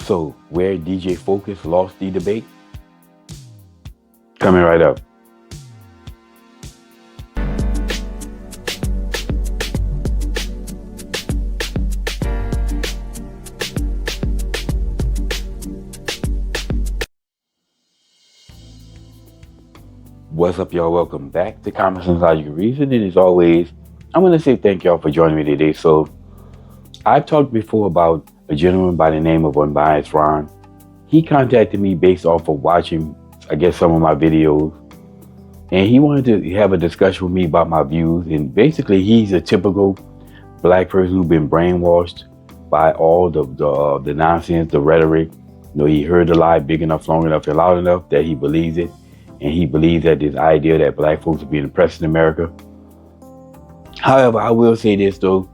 So, where DJ Focus lost the debate? Coming right up. What's up, y'all? Welcome back to Common Sense Logical Reason. And as always, I'm going to say thank y'all for joining me today. So, I've talked before about a gentleman by the name of Unbiased Ron. He contacted me based off of watching, I guess, some of my videos. And he wanted to have a discussion with me about my views. And basically, he's a typical black person who's been brainwashed by all the nonsense, the rhetoric. He heard the lie big enough, long enough, and loud enough that he believes it. And he believes that this idea that black folks are being oppressed in America. However, I will say this, though.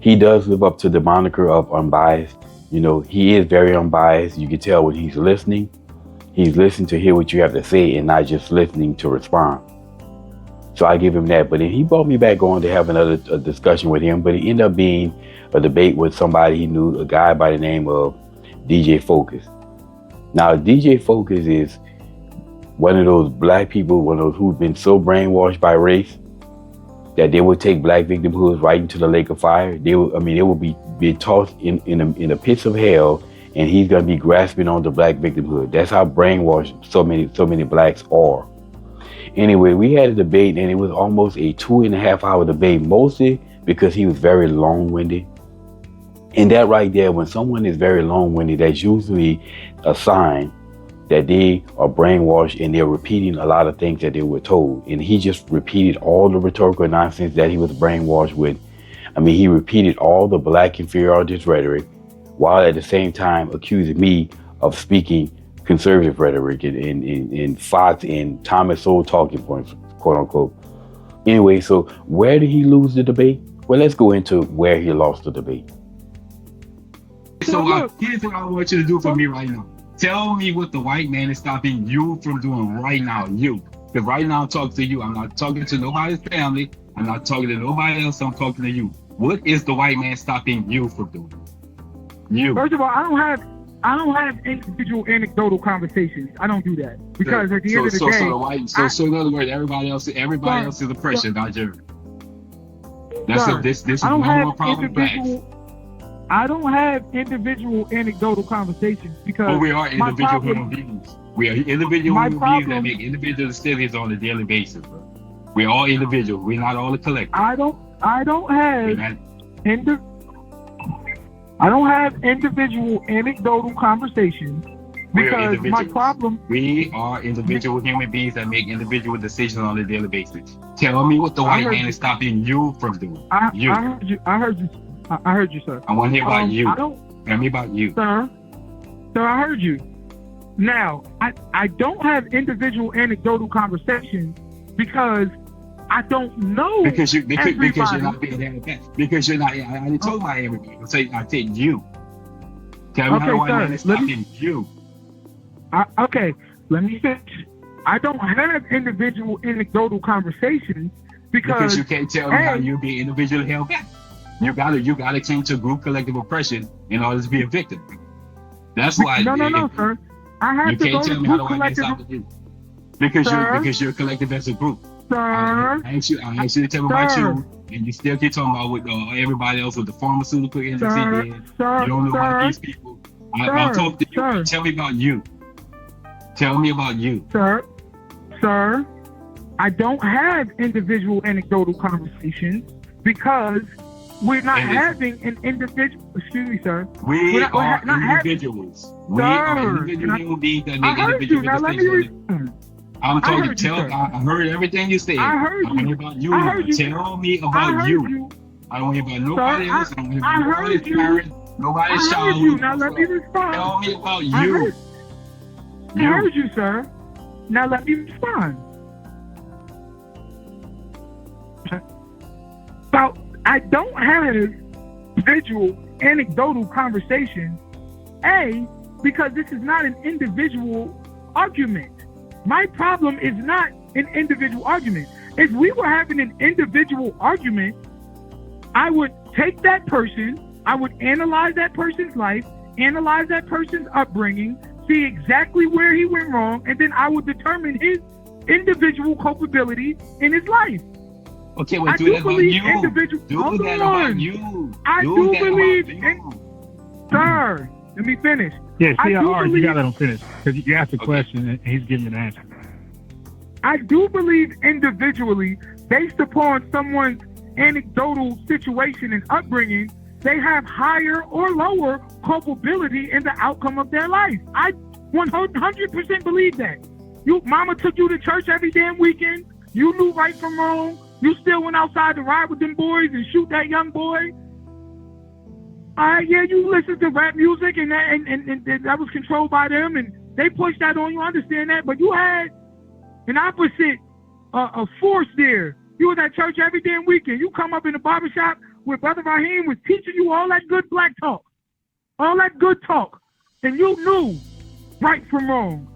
He does live up to the moniker of unbiased. He is very unbiased. You can tell when he's listening. He's listening to hear what you have to say and not just listening to respond. So I give him that. But then he brought me back on to have another discussion with him. But it ended up being a debate with somebody he knew, a guy by the name of DJ Focus. Now, DJ Focus is one of those black people, one of those who've been so brainwashed by race that they would take black victimhoods right into the lake of fire. They will be tossed in the pits of hell, and he's gonna be grasping on the black victimhood. That's how brainwashed so many blacks are. Anyway, we had a debate, and it was almost a 2.5-hour debate, mostly because he was very long-winded. And that right there, when someone is very long-winded, that's usually a sign that they are brainwashed and they're repeating a lot of things that they were told. And he just repeated all the rhetorical nonsense that he was brainwashed with. He repeated all the black inferiority rhetoric while at the same time accusing me of speaking conservative rhetoric and Fox and Thomas Sowell talking points, quote unquote. Anyway, so where did he lose the debate? Well, let's go into where he lost the debate. So here's what I want you to do for me right now. Tell me what the white man is stopping you from doing right now, you. Because right now I'm talking to you. I'm not talking to nobody's family. I'm not talking to nobody else. I'm talking to you. What is the white man stopping you from doing? You. First of all, I don't have individual anecdotal conversations. I don't do that. Because at the end of the day... So in other words, everybody else is oppression, not you. This is normal problem facts. I don't have individual anecdotal conversations because but we are individual human beings. We are individual human beings that make individual decisions on a daily basis, bro. We're all individuals. We're not all the collective. I don't have individual anecdotal conversations because my problem. We are individual human beings that make individual decisions on a daily basis. Tell me what the white man is stopping you from doing. I heard you, sir. I want to hear about you. Tell me about you. Sir, I heard you. Now, I don't have individual anecdotal conversations because I don't know because you're not being held back. Because you're not. I already told my everybody. I take you. Tell me how the white man is stopping you. Okay, let me finish. I don't have individual anecdotal conversations because you can't tell me how you're being individually held back. You gotta change to group collective oppression in order to be a victim. That's why. No, sir. I have to go to group collective. Because you're collective as a group. Sir. I asked you to tell me about you, and you still keep talking about what everybody else with the pharmaceutical industry did. You don't know about these people. I'll talk to you. Tell me about you. Tell me about you. Sir, I don't have individual anecdotal conversations because we're not having an individual. Excuse me, sir. We are individuals. We are individual human beings that make individual decisions. I'm talking. I heard everything you said. I heard you. I want to hear about you. Tell me about you. I don't want to hear about nobody else. I don't want to hear about nobody's parents, nobody's child. Now let me respond. Tell me about you. I heard you, sir. Now let me respond. So I don't have individual anecdotal conversations. Because this is not an individual argument. My problem is not an individual argument. If we were having an individual argument, I would take that person, I would analyze that person's life, analyze that person's upbringing, see exactly where he went wrong, and then I would determine his individual culpability in his life. Okay, well, do that about you. Do that about you. I do believe, sir, let me finish. Yeah, CR, you gotta let him finish because you asked a question and he's giving you an answer. I do believe individually, based upon someone's anecdotal situation and upbringing, they have higher or lower culpability in the outcome of their life. I 100% believe that. Mama took you to church every damn weekend. You knew right from wrong. You still went outside to ride with them boys and shoot that young boy. Yeah, you listened to rap music and that was controlled by them and they pushed that on you. I understand that, but you had an opposite a force there. You was at church every damn weekend. You come up in the barbershop where Brother Raheem was teaching you all that good black talk, all that good talk, and you knew right from wrong,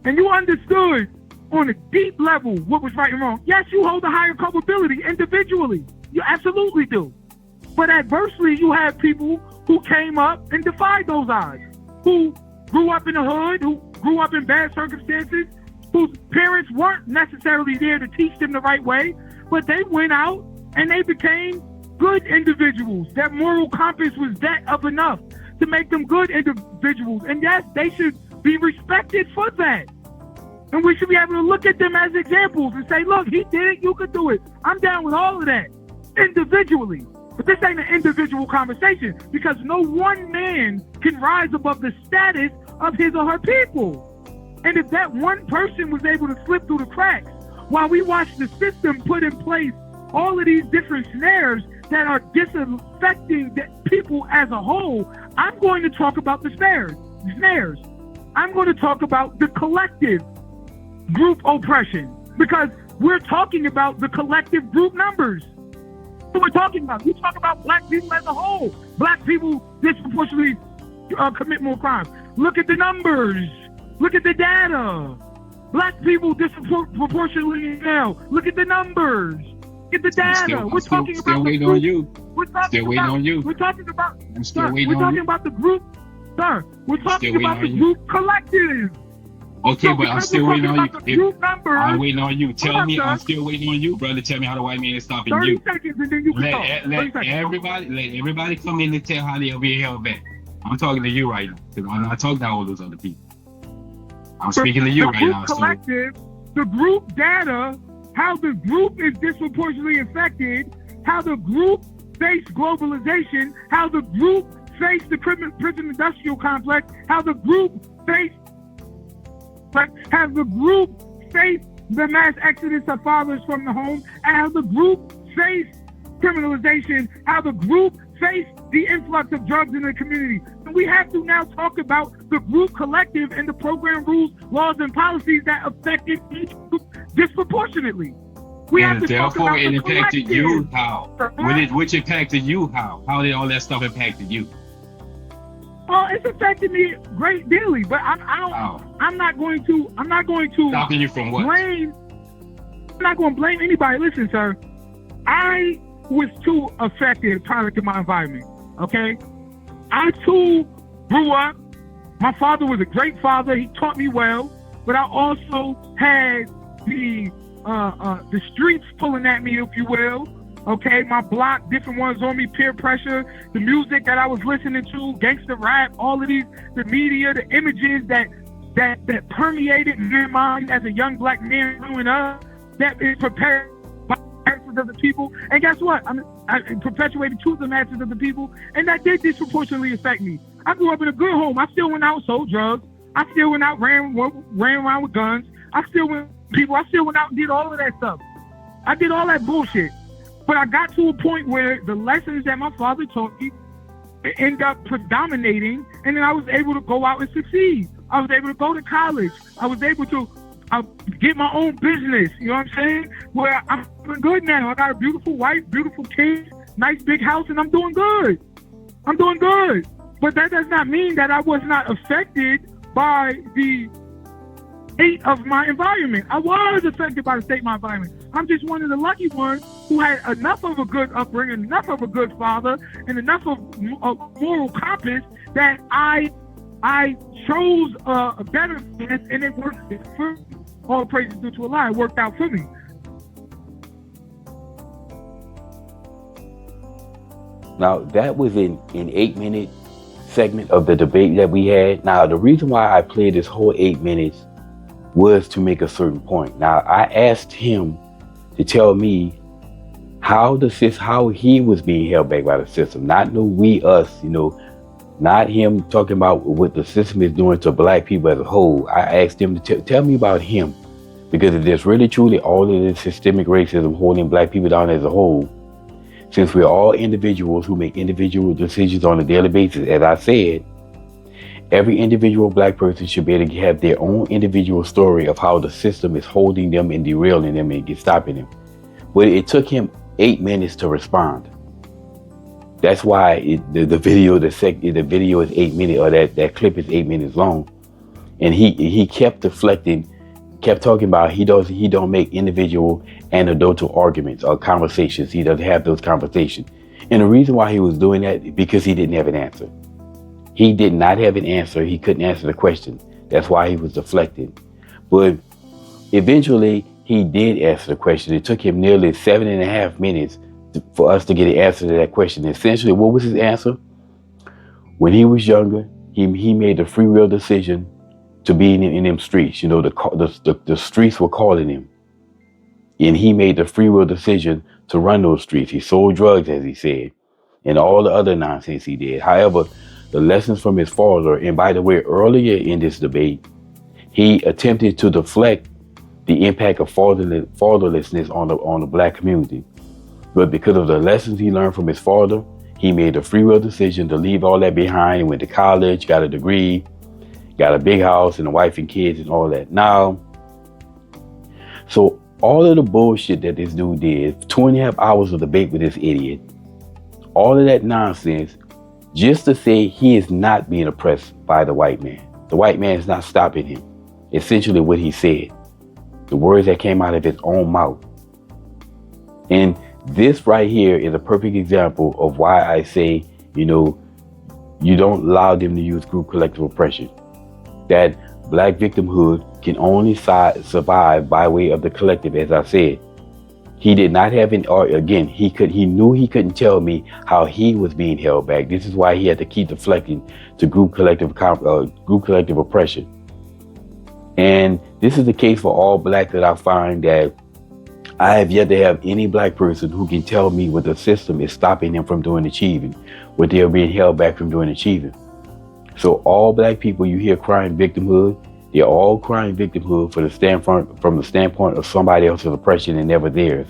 and you understood on a deep level what was right and wrong. Yes, you hold a higher culpability individually. You absolutely do. But adversely, you have people who came up and defied those odds, who grew up in the hood, who grew up in bad circumstances, whose parents weren't necessarily there to teach them the right way, but they went out and they became good individuals. That moral compass was that of enough to make them good individuals. And yes, they should be respected for that. And we should be able to look at them as examples and say, look, he did it, you could do it. I'm down with all of that individually. But this ain't an individual conversation because no one man can rise above the status of his or her people. And if that one person was able to slip through the cracks while we watch the system put in place all of these different snares that are disaffecting the people as a whole, I'm going to talk about the snares. I'm going to talk about the collective group oppression because we're talking about the collective group numbers. What we're talking about. We talk about black people as a whole. Black people disproportionately commit more crimes. Look at the numbers. Look at the data. Black people disproportionately in jail. Look at the numbers. Look at the data. We're talking about the group. We're talking about the group. Sir, we're talking about the group collective. Okay, so but I'm still waiting on you. I'm waiting on you. Tell me, I'm still waiting on you, brother. Tell me how the white man is stopping 30 you. seconds and then you can let everybody come in and tell how they'll be held back. I'm talking to you right now. I'm not talking to all those other people. I'm speaking to you right now. Collective, the group data, how the group is disproportionately affected, how the group face globalization, how the group face the prison industrial complex, how the group face the mass exodus of fathers from the home, and how the group face criminalization, how the group face the influx of drugs in the community. And we have to now talk about the group collective and the program, rules, laws, and policies that affected each group disproportionately. Therefore, it impacted you how? Which impacted you how? How did all that stuff impacted you? Well, it's affected me great dearly, but I'm not going to stopping you from what? I'm not going to blame anybody. Listen, sir, I was too affected product of my environment. Okay, I too grew up. My father was a great father. He taught me well, but I also had the streets pulling at me, if you will. Okay, my block, different ones on me, peer pressure, the music that I was listening to, gangster rap, all of these, the media, the images that permeated my mind as a young black man growing up, that is prepared by the masses of the people. And guess what? I perpetuated to the masses of the people, and that did disproportionately affect me. I grew up in a good home. I still went out and sold drugs. I still went out, ran around with guns. I still went out and did all of that stuff. I did all that bullshit. But I got to a point where the lessons that my father taught me ended up predominating, and then I was able to go out and succeed. I was able to go to college. I was able to get my own business, you know what I'm saying? Where I'm doing good now. I got a beautiful wife, beautiful kids, nice big house, and I'm doing good. But that does not mean that I was not affected by the state of my environment. I was affected by the state of my environment. I'm just one of the lucky ones who had enough of a good upbringing, enough of a good father, and enough of a moral compass that I chose a better stance and it worked for me. All praise is due to Allah. It worked out for me. Now, that was an 8-minute segment of the debate that we had. Now, the reason why I played this whole 8 minutes was to make a certain point. Now, I asked him to tell me how he was being held back by the system. Not no we, us, not him talking about what the system is doing to black people as a whole. I asked him to tell me about him. Because if there's really truly all of this systemic racism holding black people down as a whole, since we're all individuals who make individual decisions on a daily basis, as I said, every individual black person should be able to have their own individual story of how the system is holding them and derailing them and stopping them. But it took him 8 minutes to respond. That's why the video is 8 minutes, or that clip is 8 minutes long. And he kept deflecting, kept talking about he don't make individual anecdotal arguments or conversations. He doesn't have those conversations. And the reason why he was doing that is because he didn't have an answer. He did not have an answer. He couldn't answer the question. That's why he was deflecting. But eventually he did answer the question. It took him nearly 7.5 minutes for us to get an answer to that question. Essentially, what was his answer? When he was younger, he made the free will decision to be in them streets. The streets were calling him. And he made the free will decision to run those streets. He sold drugs, as he said, and all the other nonsense he did. However, the lessons from his father, and by the way, earlier in this debate, he attempted to deflect the impact of fatherlessness on the black community. But because of the lessons he learned from his father, he made a free will decision to leave all that behind. He went to college, got a degree, got a big house and a wife and kids and all that. Now, so all of the bullshit that this dude did, 2.5 hours of debate with this idiot, all of that nonsense, just to say he is not being oppressed by the white man. The white man is not stopping him. Essentially what he said, the words that came out of his own mouth. And this right here is a perfect example of why I say, you don't allow them to use group collective oppression. That black victimhood can only survive by way of the collective, as I said. He did not have he knew he couldn't tell me how he was being held back. This is why he had to keep deflecting to group collective oppression. And this is the case for all black that I find that I have yet to have any black person who can tell me what the system is stopping them from doing achieving, what they're being held back from doing achieving. So all black people you hear crying victimhood, they're all crying victimhood from the standpoint of somebody else's oppression and never theirs.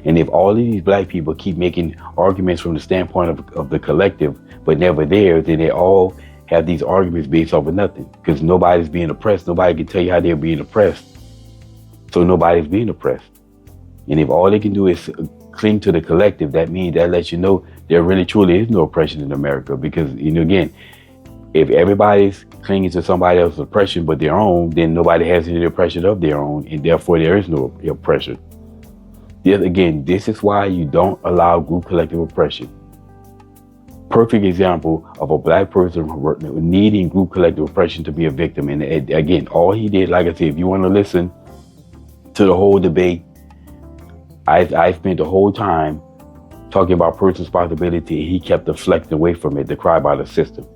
And if all of these black people keep making arguments from the standpoint of the collective, but never theirs, then they all have these arguments based off of nothing. Because nobody's being oppressed. Nobody can tell you how they're being oppressed. So nobody's being oppressed. And if all they can do is cling to the collective, that lets you know there really truly is no oppression in America. Because, again, if everybody's clinging to somebody else's oppression but their own, then nobody has any oppression of their own, and therefore there is no oppression. Yet again, this is why you don't allow group collective oppression. Perfect example of a black person needing group collective oppression to be a victim. And again, all he did, like I said, if you want to listen to the whole debate, I spent the whole time talking about personal responsibility, and he kept deflecting away from it to cry about the system.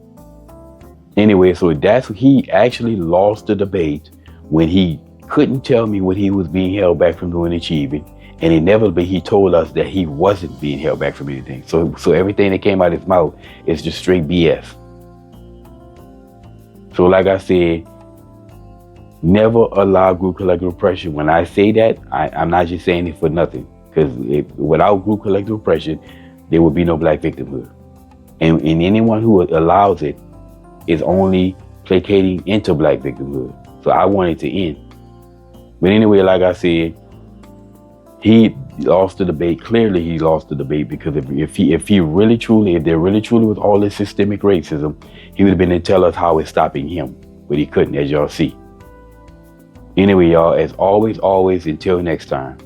Anyway, so he actually lost the debate when he couldn't tell me what he was being held back from doing achieving. And inevitably, he told us that he wasn't being held back from anything. So everything that came out of his mouth is just straight BS. So like I said, never allow group collective oppression. When I say that, I'm not just saying it for nothing. Because without group collective oppression, there would be no black victimhood. And anyone who allows it is only placating into black victimhood. So I want it to end. But anyway, like I said, he lost the debate. Clearly he lost the debate, because if there really truly was all this systemic racism, he would have been to tell us how it's stopping him. But he couldn't, as y'all see. Anyway, y'all, as always, until next time.